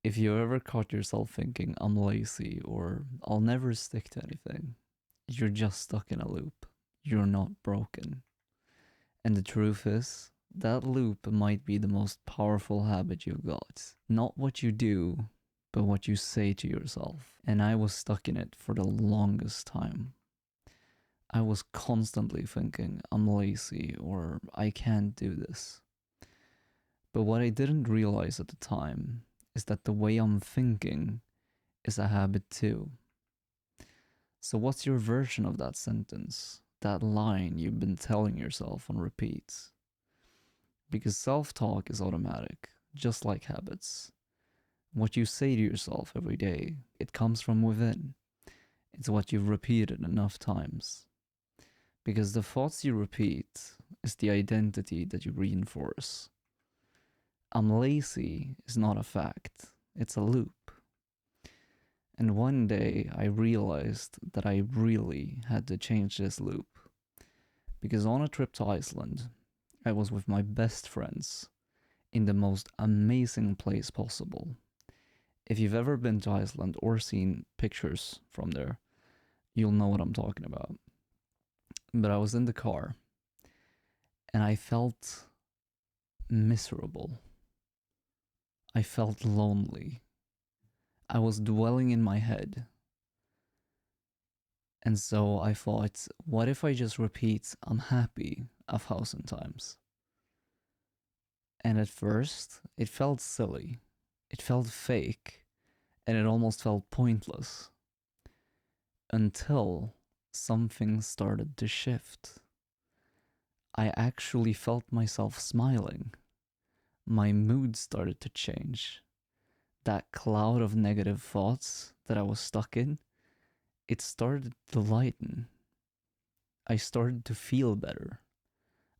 If you ever caught yourself thinking, I'm lazy or I'll never stick to anything, you're just stuck in a loop. You're not broken. And the truth is, that loop might be the most powerful habit you've got. Not what you do, but what you say to yourself. And I was stuck in it for the longest time. I was constantly thinking, I'm lazy or I can't do this. But what I didn't realize at the time is that the way I'm thinking is a habit too. So, what's your version of that sentence? That line you've been telling yourself on repeat? Because self talk is automatic, just like habits. What you say to yourself every day, it comes from within. It's what you've repeated enough times. Because the thoughts you repeat is the identity that you reinforce. I'm lazy is not a fact, it's a loop. And one day I realized that I really had to change this loop. Because on a trip to Iceland, I was with my best friends in the most amazing place possible. If you've ever been to Iceland or seen pictures from there, you'll know what I'm talking about. But I was in the car and I felt miserable. I felt lonely. I was dwelling in my head. And so I thought, what if I just repeat, I'm happy 1,000 times? And at first, it felt silly. It felt fake. And it almost felt pointless. Until something started to shift. I actually felt myself smiling. My mood started to change. That cloud of negative thoughts that I was stuck in, it started to lighten. I started to feel better.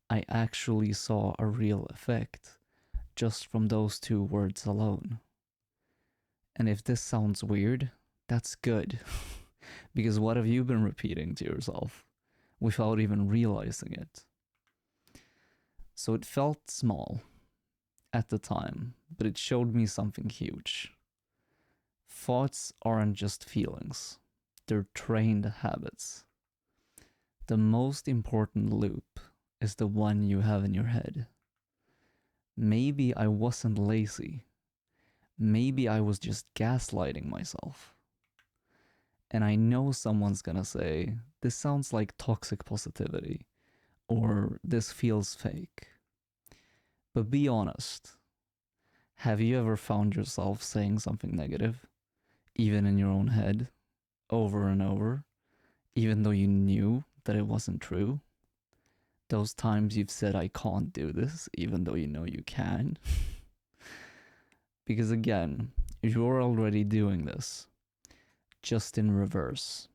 I actually saw a real effect just from those two words alone. And if this sounds weird, that's good. Because what have you been repeating to yourself without even realizing it? So it felt small at the time, but it showed me something huge. Thoughts aren't just feelings, they're trained habits. The most important loop is the one you have in your head. Maybe I wasn't lazy. Maybe I was just gaslighting myself. And I know someone's gonna say, this sounds like toxic positivity, or this feels fake. But be honest. Have you ever found yourself saying something negative, even in your own head, over and over, even though you knew that it wasn't true? Those times you've said, I can't do this, even though you know you can. Because again, you're already doing this, just in reverse.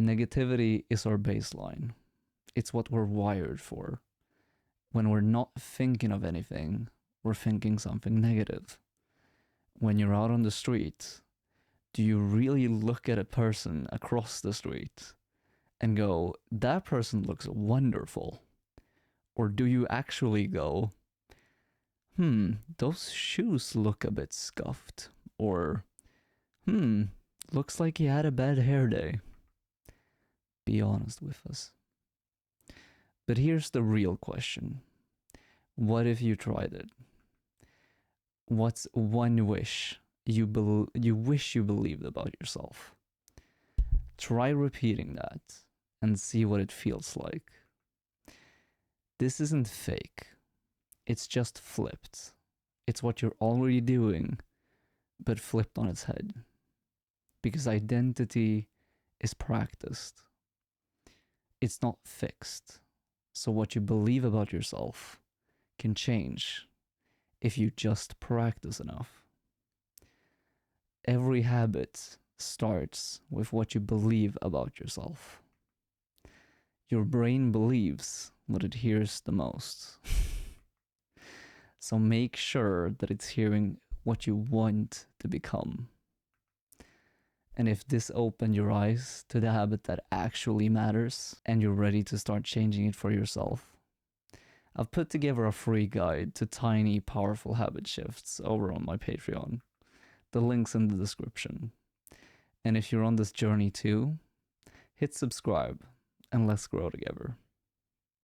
Negativity is our baseline. It's what we're wired for. When we're not thinking of anything, we're thinking something negative. When you're out on the street, do you really look at a person across the street and go, that person looks wonderful? Or do you actually go, those shoes look a bit scuffed? Or, looks like he had a bad hair day. Be honest with us. But here's the real question. What if you tried it? What's one wish you wish you believed about yourself? Try repeating that and see what it feels like. This isn't fake. It's just flipped. It's what you're already doing, but flipped on its head. Because identity is practiced. It's not fixed. So what you believe about yourself can change if you just practice enough. Every habit starts with what you believe about yourself. Your brain believes what it hears the most. So make sure that it's hearing what you want to become. And if this opened your eyes to the habit that actually matters and you're ready to start changing it for yourself, I've put together a free guide to tiny, powerful habit shifts over on my Patreon. The link's in the description. And if you're on this journey too, hit subscribe and let's grow together.